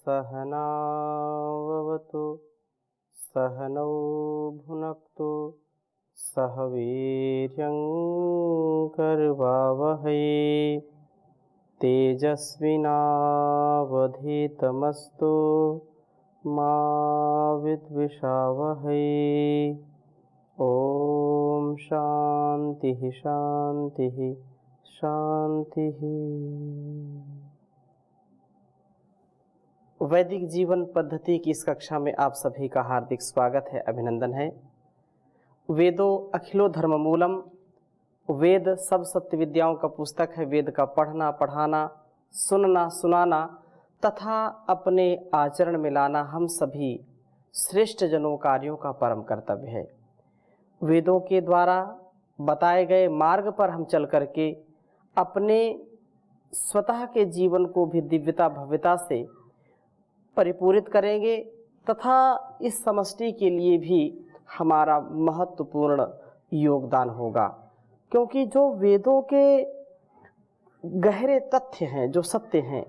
सहनाववतु सहनौ भुनक्तु सह वीर्यं करवावहै तेजस्विनावधीतमस्तु मा विद्विषावहै। ओम शांति शांति शांति। वैदिक जीवन पद्धति की इस कक्षा में आप सभी का हार्दिक स्वागत है, अभिनंदन है। वेदो अखिलो धर्म मूलम, वेद सब सत्य विद्याओं का पुस्तक है। वेद का पढ़ना पढ़ाना, सुनना सुनाना तथा अपने आचरण में लाना हम सभी श्रेष्ठ जनों कार्यों का परम कर्तव्य है। वेदों के द्वारा बताए गए मार्ग पर हम चल करके अपने स्वतः के जीवन को भी दिव्यता भव्यता से परिपूरित करेंगे तथा इस समष्टि के लिए भी हमारा महत्वपूर्ण योगदान होगा, क्योंकि जो वेदों के गहरे तथ्य हैं, जो सत्य हैं,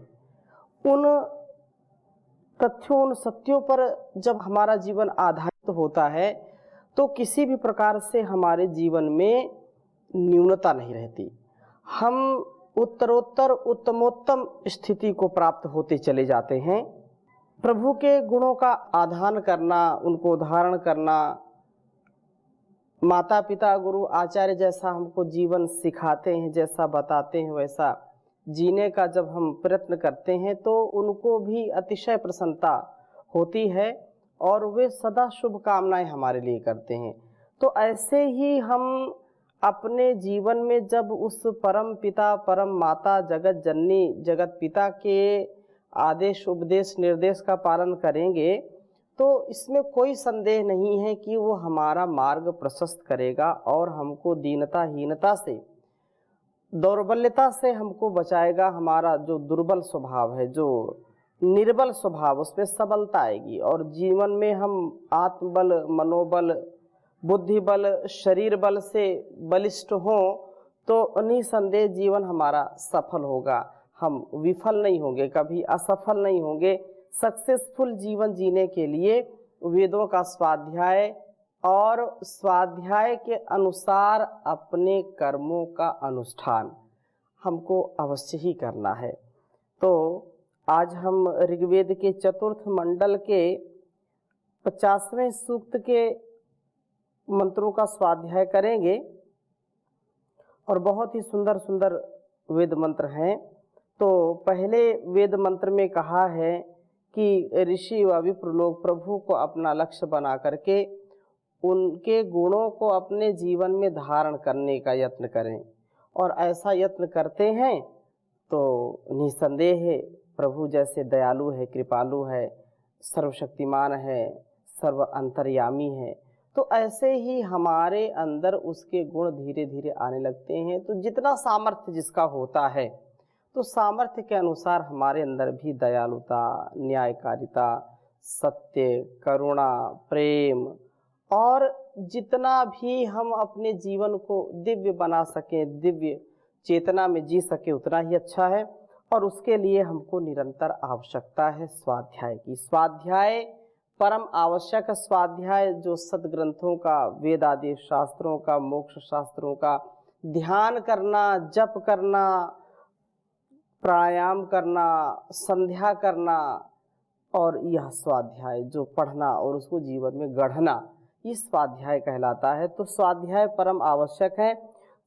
उन तथ्यों उन सत्यों पर जब हमारा जीवन आधारित होता है तो किसी भी प्रकार से हमारे जीवन में न्यूनता नहीं रहती। हम उत्तरोत्तर उत्तमोत्तम स्थिति को प्राप्त होते चले जाते हैं। प्रभु के गुणों का आधान करना, उनको धारण करना, माता पिता गुरु आचार्य जैसा हमको जीवन सिखाते हैं, जैसा बताते हैं वैसा जीने का जब हम प्रयत्न करते हैं तो उनको भी अतिशय प्रसन्नता होती है और वे सदा शुभकामनाएं हमारे लिए करते हैं। तो ऐसे ही हम अपने जीवन में जब उस परम पिता परम माता जगत जननी जगत पिता के आदेश उपदेश निर्देश का पालन करेंगे तो इसमें कोई संदेह नहीं है कि वो हमारा मार्ग प्रशस्त करेगा और हमको दीनता हीनता से, दौर्बल्यता से हमको बचाएगा। हमारा जो दुर्बल स्वभाव है, जो निर्बल स्वभाव, उसमें सबलता आएगी और जीवन में हम आत्मबल, मनोबल, बुद्धि बल, शरीर बल से बलिष्ठ हों तो निसंदेह जीवन हमारा सफल होगा। हम विफल नहीं होंगे, कभी असफल नहीं होंगे। सक्सेसफुल जीवन जीने के लिए वेदों का स्वाध्याय और स्वाध्याय के अनुसार अपने कर्मों का अनुष्ठान हमको अवश्य ही करना है। तो आज हम ऋग्वेद के चतुर्थ मंडल के 50वें सूक्त के मंत्रों का स्वाध्याय करेंगे और बहुत ही सुंदर सुंदर वेद मंत्र हैं। तो पहले वेद मंत्र में कहा है कि ऋषि व विप्र लोग प्रभु को अपना लक्ष्य बना करके उनके गुणों को अपने जीवन में धारण करने का यत्न करें, और ऐसा यत्न करते हैं तो निसंदेह है प्रभु जैसे दयालु है, कृपालु है, सर्वशक्तिमान है, सर्व अंतर्यामी है, तो ऐसे ही हमारे अंदर उसके गुण धीरे धीरे आने लगते हैं। तो जितना सामर्थ्य जिसका होता है तो सामर्थ्य के अनुसार हमारे अंदर भी दयालुता, न्यायकारिता, सत्य, करुणा, प्रेम और जितना भी हम अपने जीवन को दिव्य बना सकें, दिव्य चेतना में जी सके, उतना ही अच्छा है। और उसके लिए हमको निरंतर आवश्यकता है स्वाध्याय की। स्वाध्याय परम आवश्यक स्वाध्याय जो सदग्रंथों का, वेद आदि शास्त्रों का, मोक्ष शास्त्रों का ध्यान करना, जप करना, प्राणायाम करना, संध्या करना, और यह स्वाध्याय जो पढ़ना और उसको जीवन में गढ़ना, ये स्वाध्याय कहलाता है। तो स्वाध्याय परम आवश्यक है।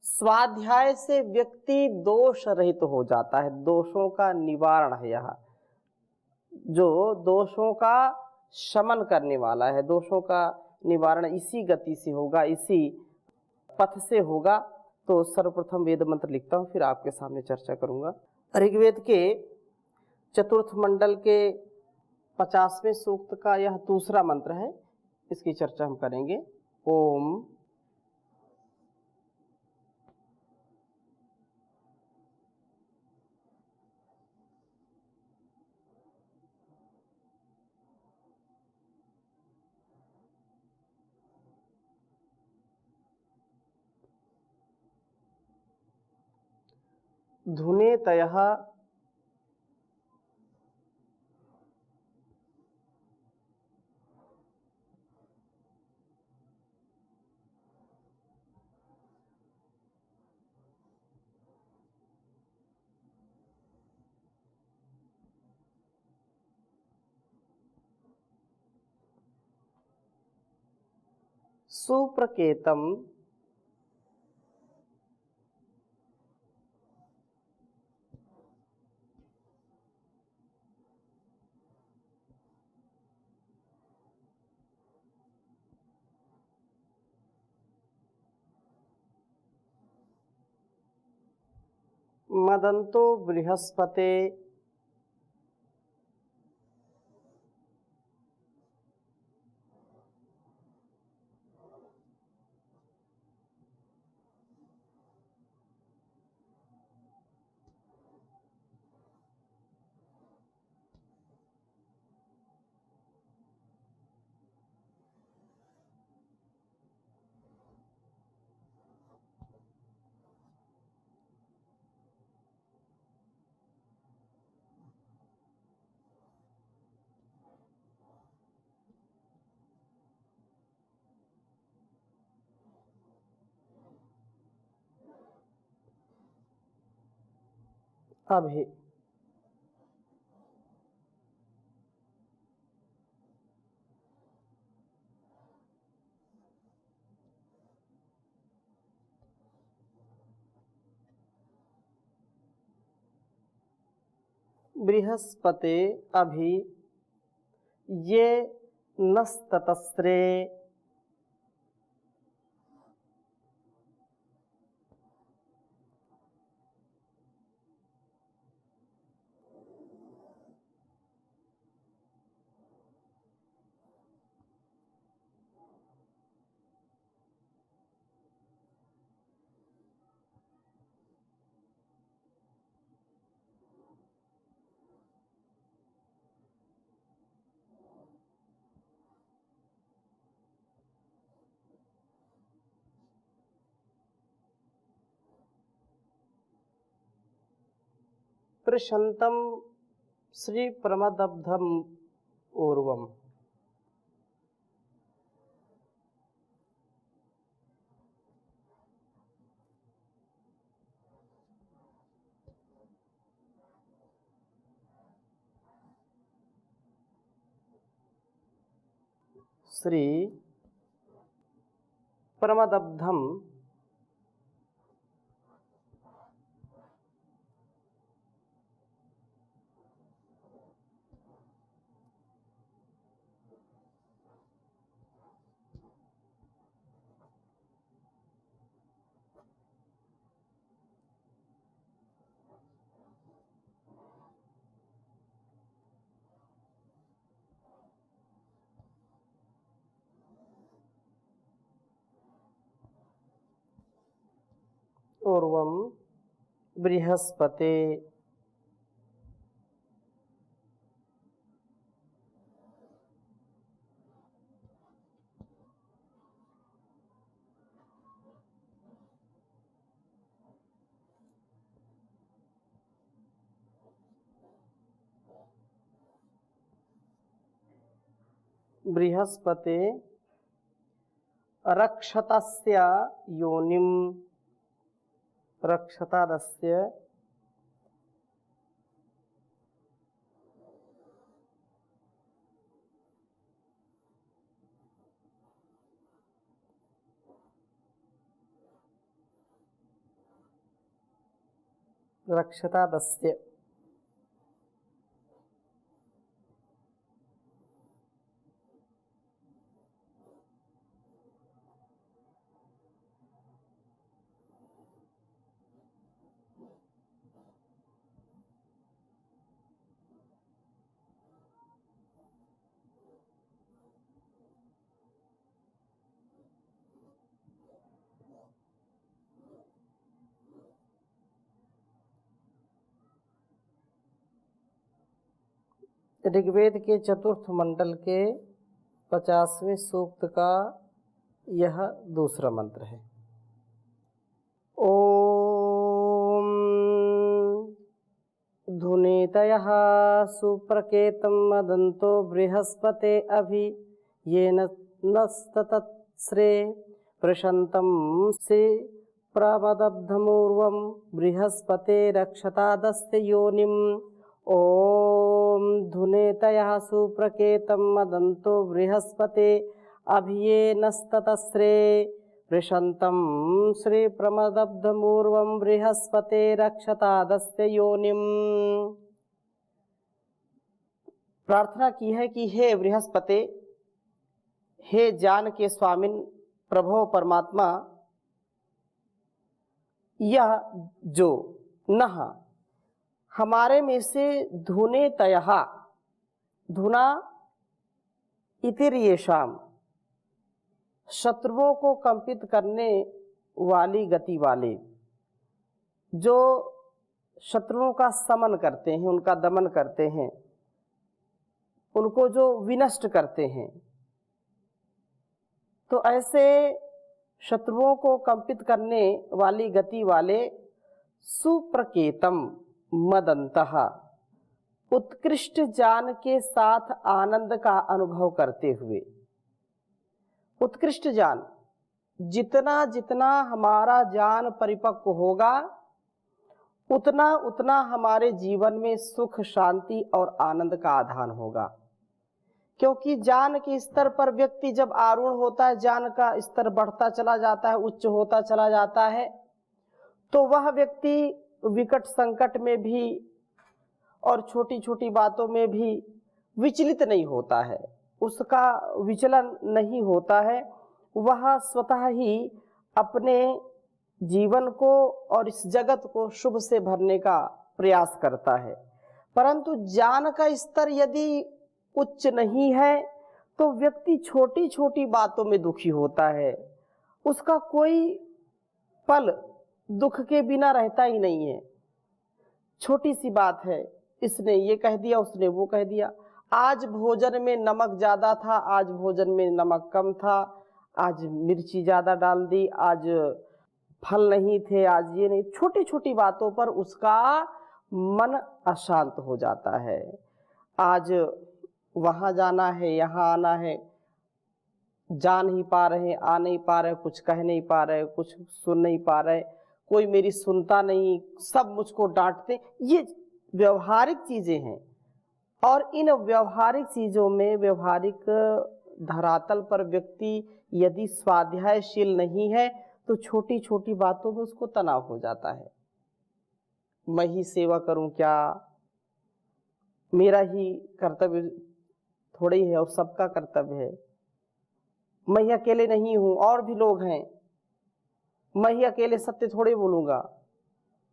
स्वाध्याय से व्यक्ति दोष रहित हो जाता है। दोषों का निवारण है यह, जो दोषों का शमन करने वाला है। दोषों का निवारण इसी गति से होगा, इसी पथ से होगा। तो सर्वप्रथम वेद मंत्र लिखता हूँ, फिर आपके सामने चर्चा करूँगा। ऋग्वेद के चतुर्थ मंडल के 50वें सूक्त का यह दूसरा मंत्र है, इसकी चर्चा हम करेंगे। ओम धुने तयः सुप्रकेतम मदंतो बृहस्पते अभि बृहस्पते अभि ये नस्ततस्रे प्रशंतम श्री प्रमदब्धम ऊर्वम श्री प्रमदब्धम ऊर्वम बृहस्पते बृहस्पते रक्षतस्य योनिम रक्षतादस्य रक्षतादस्य ऋग्वेद के चतुर्थ मंडल के 50वें सूक्त का यह दूसरा मंत्र है। ओम धुनीतयः सुप्रकेतं मदन्तो बृहस्पते अभि येन नस्ततस्रे प्रशन्तं से प्रमदब्धमूर्वं बृहस्पते रक्षतादस्य योनिम्। ओम धुनेतयः सुप्रकेतं मदन्तो बृहस्पते अभियेनस्ततस्रे वृषन्तं श्रीप्रमदब्धमूर्वं बृहस्पते रक्षतादस्य योनिम। प्रार्थना की है कि हे बृहस्पति, हे जान के स्वामिन प्रभो परमात्मा, यह जो नह हमारे में से धुने तयहा धुना इतिर्येषाम शत्रुओं को कंपित करने वाली गति वाले, जो शत्रुओं का समन करते हैं, उनका दमन करते हैं, उनको जो विनष्ट करते हैं, तो ऐसे शत्रुओं को कंपित करने वाली गति वाले सुप्रकेतम मदंतः उत्कृष्ट जान के साथ आनंद का अनुभव करते हुए, उत्कृष्ट ज्ञान, जितना जितना हमारा ज्ञान परिपक्व होगा उतना उतना हमारे जीवन में सुख, शांति और आनंद का आधान होगा। क्योंकि ज्ञान के स्तर पर व्यक्ति जब आरूढ़ होता है, ज्ञान का स्तर बढ़ता चला जाता है, उच्च होता चला जाता है, तो वह व्यक्ति विकट संकट में भी और छोटी छोटी बातों में भी विचलित नहीं होता है, उसका विचलन नहीं होता है। वह स्वतः ही अपने जीवन को और इस जगत को शुभ से भरने का प्रयास करता है। परंतु ज्ञान का स्तर यदि उच्च नहीं है तो व्यक्ति छोटी छोटी बातों में दुखी होता है, उसका कोई पल दुख के बिना रहता ही नहीं है। छोटी सी बात है, इसने ये कह दिया, उसने वो कह दिया, आज भोजन में नमक ज़्यादा था, आज भोजन में नमक कम था, आज मिर्ची ज़्यादा डाल दी, आज फल नहीं थे, आज ये नहीं। छोटी छोटी बातों पर उसका मन अशांत हो जाता है। आज वहाँ जाना है, यहाँ आना है, जा नहीं पा रहे, आ नहीं पा रहे, कुछ कह नहीं पा रहे, कुछ सुन नहीं पा रहे, कोई मेरी सुनता नहीं, सब मुझको डांटते। ये व्यवहारिक चीज़ें हैं और इन व्यवहारिक चीज़ों में, व्यवहारिक धरातल पर व्यक्ति यदि स्वाध्यायशील नहीं है तो छोटी छोटी बातों में उसको तनाव हो जाता है। मैं ही सेवा करूं क्या, मेरा ही कर्तव्य थोड़ा ही है और सबका कर्तव्य है, मैं ही अकेले नहीं हूं, और भी लोग हैं, मैं ही अकेले सत्य थोड़े बोलूंगा,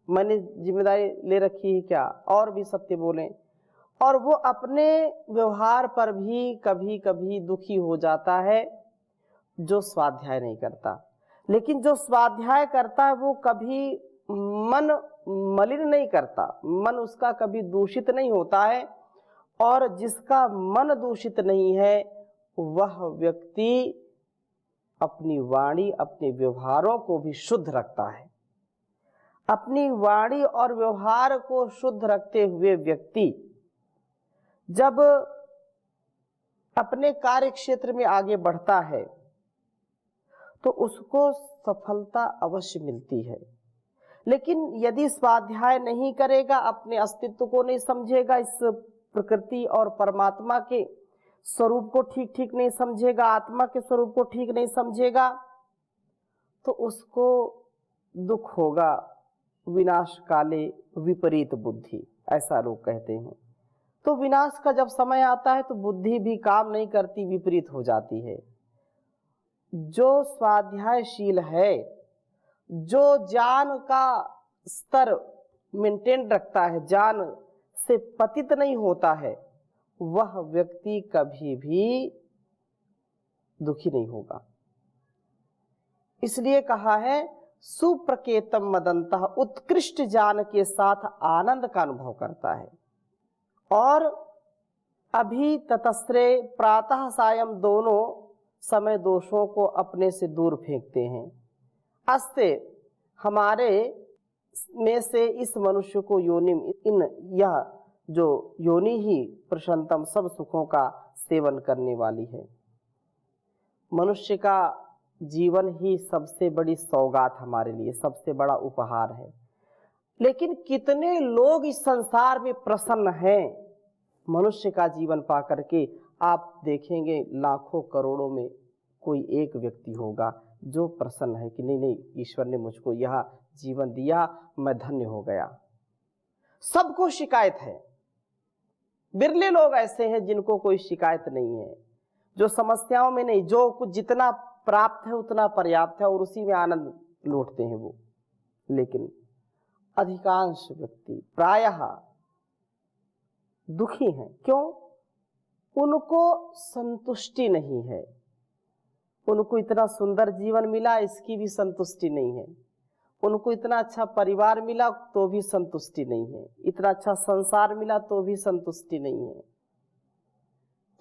मैंने जिम्मेदारी ले रखी है क्या, और भी सत्य बोलें। और वो अपने व्यवहार पर भी कभी कभी दुखी हो जाता है जो स्वाध्याय नहीं करता। लेकिन जो स्वाध्याय करता है वो कभी मन मलिन नहीं करता, मन उसका कभी दूषित नहीं होता है। और जिसका मन दूषित नहीं है वह व्यक्ति अपनी वाणी, अपने व्यवहारों को भी शुद्ध रखता है। अपनी वाणी और व्यवहार को शुद्ध रखते हुए व्यक्ति जब अपने कार्य क्षेत्र में आगे बढ़ता है तो उसको सफलता अवश्य मिलती है। लेकिन यदि स्वाध्याय नहीं करेगा, अपने अस्तित्व को नहीं समझेगा, इस प्रकृति और परमात्मा के स्वरूप को ठीक ठीक नहीं समझेगा, आत्मा के स्वरूप को ठीक नहीं समझेगा, तो उसको दुख होगा। विनाश काले विपरीत बुद्धि, ऐसा लोग कहते हैं। तो विनाश का जब समय आता है तो बुद्धि भी काम नहीं करती, विपरीत हो जाती है। जो स्वाध्यायशील है, जो ज्ञान का स्तर मेंटेन रखता है, ज्ञान से पतित नहीं होता है, वह व्यक्ति कभी भी दुखी नहीं होगा। इसलिए कहा है सुप्रकेतम मदंतः, उत्कृष्ट ज्ञान के साथ आनंद का अनुभव करता है। और अभी ततस्रे, प्रातः सायं दोनों समय दोषों को अपने से दूर फेंकते हैं। अस्ते, हमारे में से इस मनुष्य को योनिम, इन यह जो योनि ही प्रशंतम, सब सुखों का सेवन करने वाली है। मनुष्य का जीवन ही सबसे बड़ी सौगात हमारे लिए, सबसे बड़ा उपहार है। लेकिन कितने लोग इस संसार में प्रसन्न हैं मनुष्य का जीवन पा करके, आप देखेंगे लाखों करोड़ों में कोई एक व्यक्ति होगा जो प्रसन्न है कि नहीं नहीं, ईश्वर ने मुझको यह जीवन दिया, मैं धन्य हो गया। सबको शिकायत है, बिरले लोग ऐसे हैं जिनको कोई शिकायत नहीं है, जो समस्याओं में नहीं, जो कुछ जितना प्राप्त है उतना पर्याप्त है और उसी में आनंद लूटते हैं वो। लेकिन अधिकांश व्यक्ति प्रायः दुखी हैं। क्यों? उनको संतुष्टि नहीं है। उनको इतना सुंदर जीवन मिला, इसकी भी संतुष्टि नहीं है। उनको इतना अच्छा परिवार मिला तो भी संतुष्टि नहीं है। इतना अच्छा संसार मिला तो भी संतुष्टि नहीं है।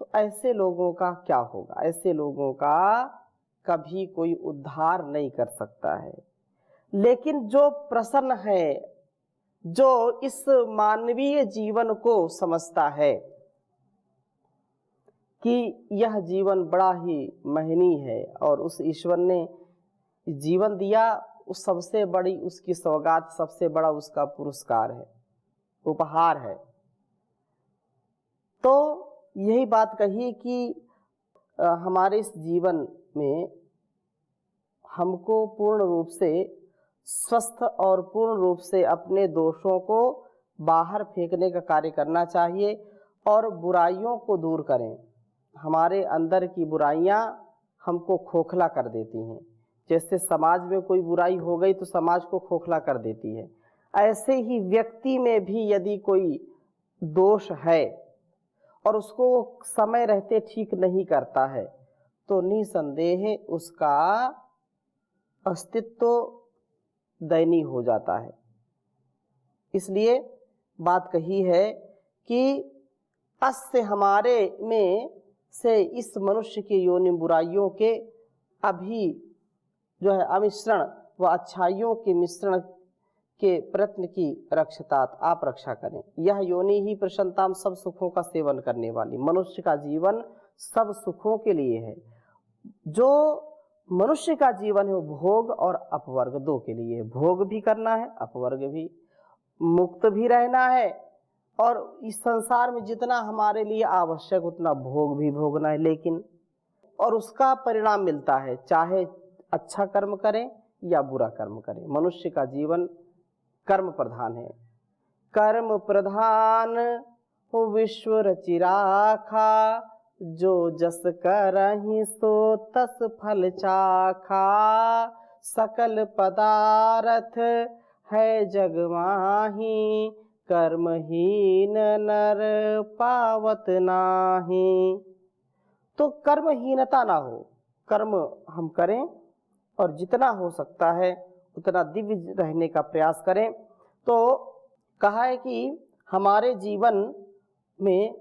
तो ऐसे लोगों का क्या होगा? ऐसे लोगों का कभी कोई उद्धार नहीं कर सकता है। लेकिन जो प्रसन्न है, जो इस मानवीय जीवन को समझता है कि यह जीवन बड़ा ही महनीय है और उस ईश्वर ने जीवन दिया, उस सबसे बड़ी उसकी सौगात, सबसे बड़ा उसका पुरस्कार है, उपहार है। तो यही बात कही कि हमारे इस जीवन में हमको पूर्ण रूप से स्वस्थ और पूर्ण रूप से अपने दोषों को बाहर फेंकने का कार्य करना चाहिए और बुराइयों को दूर करें। हमारे अंदर की बुराइयां हमको खोखला कर देती हैं। जैसे समाज में कोई बुराई हो गई तो समाज को खोखला कर देती है, ऐसे ही व्यक्ति में भी यदि कोई दोष है और उसको समय रहते ठीक नहीं करता है तो निसंदेह उसका अस्तित्व दयनीय हो जाता है। इसलिए बात कही है कि अस्य हमारे में से इस मनुष्य के योनि बुराइयों के अभी जो है अमिश्रण व अच्छाइयों के मिश्रण के प्रयत्न की रक्षतात आप रक्षा करें। यह योनि ही प्रसन्नताम सब सुखों का सेवन करने वाली। मनुष्य का जीवन सब सुखों के लिए है। जो मनुष्य का जीवन है वो भोग और अपवर्ग दो के लिए। भोग भी करना है, अपवर्ग भी, मुक्त भी रहना है और इस संसार में जितना हमारे लिए आवश्यक उतना भोग भी भोगना है। लेकिन और उसका परिणाम मिलता है, चाहे अच्छा कर्म करें या बुरा कर्म करें। मनुष्य का जीवन कर्म प्रधान है। कर्म प्रधान हो विश्व रचि राखा, जो जस करहि सो तस फल चाखा। सकल पदार्थ है जग माही, कर्महीन नर पावत नाही। तो कर्महीनता ना हो, कर्म हम करें और जितना हो सकता है उतना दिव्य रहने का प्रयास करें। तो कहा है कि हमारे जीवन में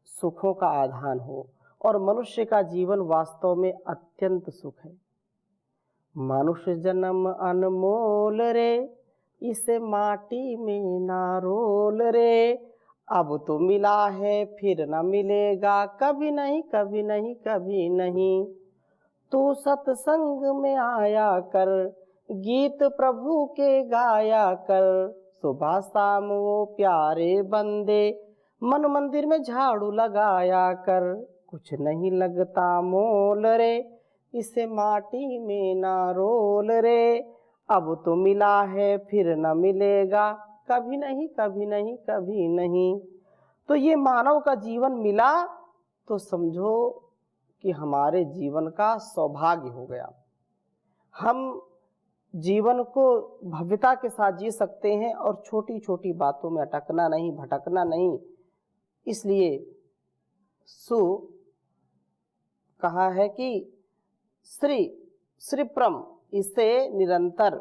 सुखों का आधान हो और मनुष्य का जीवन वास्तव में अत्यंत सुख है। मनुष्य जन्म अनमोल रे, इसे माटी में ना रोल रे। अब तो मिला है फिर न मिलेगा, कभी नहीं कभी नहीं कभी नहीं। तू सत्संग में आया कर, गीत प्रभु के गाया कर। सुबह शाम वो प्यारे बंदे, मन मंदिर में झाड़ू लगाया कर। कुछ नहीं लगता मोल रे, इसे माटी में ना रोल रे। अब तो मिला है फिर न मिलेगा, कभी नहीं कभी नहीं कभी नहीं। तो ये मानव का जीवन मिला तो समझो कि हमारे जीवन का सौभाग्य हो गया। हम जीवन को भव्यता के साथ जी सकते हैं और छोटी छोटी बातों में अटकना नहीं, भटकना नहीं। इसलिए सु कहा है कि श्रीप्रम इसे निरंतर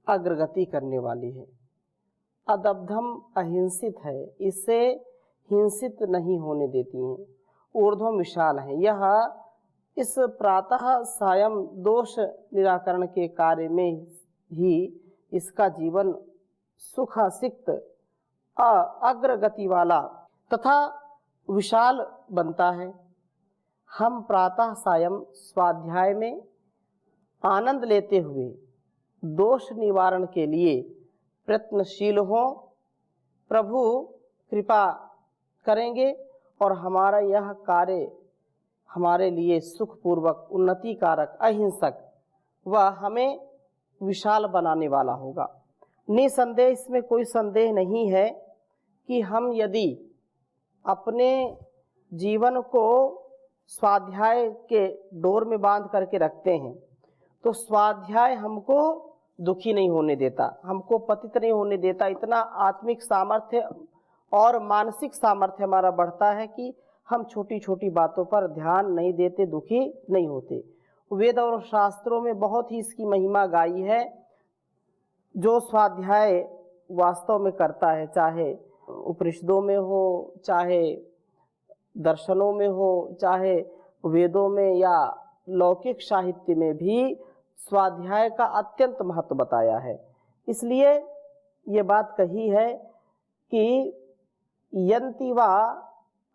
अग्रगति करने वाली है। अदब्धम अहिंसित है, इसे हिंसित नहीं होने देती हैं। ऊर्ध्वम विशाल है, यह इस प्रातः सायं दोष निराकरण के कार्य में ही इसका जीवन सुखासिक्त अग्रगति वाला तथा विशाल बनता है। हम प्रातः सायं स्वाध्याय में आनंद लेते हुए दोष निवारण के लिए प्रयत्नशील हों। प्रभु कृपा करेंगे और हमारा यह कार्य हमारे लिए सुखपूर्वक, उन्नति कारक, अहिंसक व हमें विशाल बनाने वाला होगा। निसंदेह इसमें कोई संदेह नहीं है कि हम यदि अपने जीवन को स्वाध्याय के डोर में बांध करके रखते हैं तो स्वाध्याय हमको दुखी नहीं होने देता, हमको पतित नहीं होने देता। इतना आत्मिक सामर्थ्य और मानसिक सामर्थ्य हमारा बढ़ता है कि हम छोटी छोटी बातों पर ध्यान नहीं देते, दुखी नहीं होते। वेद और शास्त्रों में बहुत ही इसकी महिमा गाई है। जो स्वाध्याय वास्तव में करता है, चाहे उपनिषदों में हो, चाहे दर्शनों में हो, चाहे वेदों में या लौकिक साहित्य में भी स्वाध्याय का अत्यंत महत्व बताया है। इसलिए ये बात कही है कि यंति वा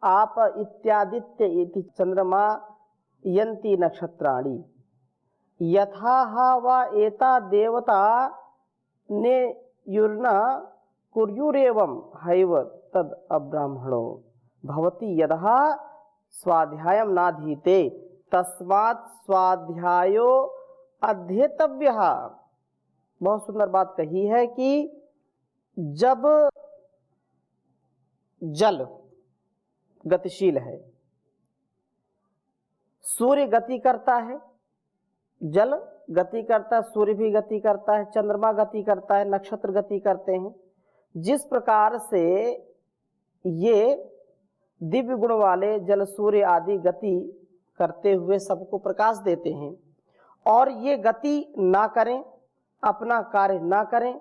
आप इत्यादित्य इति चंद्रमा यंति नक्षत्राणि यथा वा एता देवता ने युर्न कुर्युरेवं हैव तद अब्राह्मणो भवति यदहा स्वाध्यायं नाधीते तस्मात् स्वाध्यायो अध्येतव्यः। बहुत सुंदर बात कही है कि जब जल गतिशील है, सूर्य गति करता है, जल गति करता है, सूर्य भी गति करता है, चंद्रमा गति करता है, नक्षत्र गति करते हैं। जिस प्रकार से ये दिव्य गुण वाले जल, सूर्य आदि गति करते हुए सबको प्रकाश देते हैं और ये गति ना करें, अपना कार्य ना करें,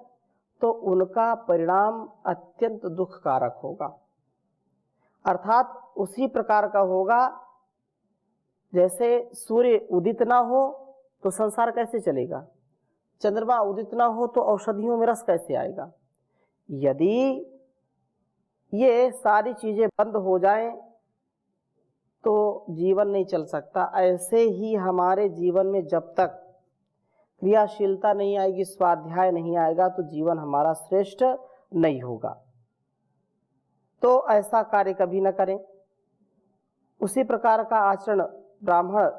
तो उनका परिणाम अत्यंत दुखकारक होगा। अर्थात उसी प्रकार का होगा जैसे सूर्य उदित ना हो तो संसार कैसे चलेगा, चंद्रमा उदित ना हो तो औषधियों में रस कैसे आएगा। यदि ये सारी चीजें बंद हो जाएं तो जीवन नहीं चल सकता। ऐसे ही हमारे जीवन में जब तक क्रियाशीलता नहीं आएगी, स्वाध्याय नहीं आएगा, तो जीवन हमारा श्रेष्ठ नहीं होगा। तो ऐसा कार्य कभी न करें। उसी प्रकार का आचरण ब्राह्मण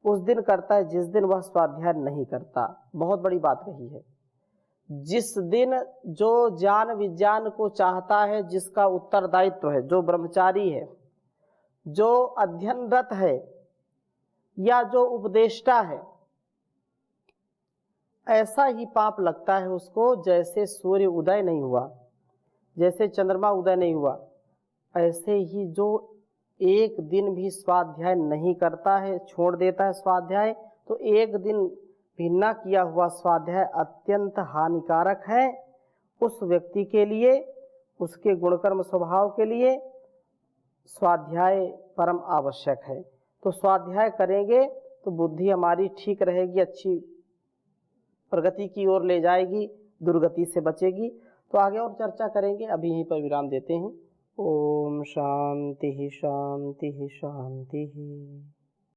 उस दिन करता है जिस दिन वह स्वाध्याय नहीं करता। बहुत बड़ी बात कही है। जिस दिन जो ज्ञान विज्ञान को चाहता है, जिसका उत्तरदायित्व है, जो ब्रह्मचारी है, जो अध्ययनरत है या जो उपदेष्टा है, ऐसा ही पाप लगता है उसको जैसे सूर्य उदय नहीं हुआ, जैसे चंद्रमा उदय नहीं हुआ। ऐसे ही जो एक दिन भी स्वाध्याय नहीं करता है, छोड़ देता है स्वाध्याय, तो एक दिन भी न किया हुआ स्वाध्याय अत्यंत हानिकारक है उस व्यक्ति के लिए, उसके गुणकर्म स्वभाव के लिए। स्वाध्याय परम आवश्यक है। तो स्वाध्याय करेंगे तो बुद्धि हमारी ठीक रहेगी, अच्छी प्रगति की ओर ले जाएगी, दुर्गति से बचेगी। तो आगे और चर्चा करेंगे, अभी यहीं पर विराम देते हैं। ओम शांति शांति शांति।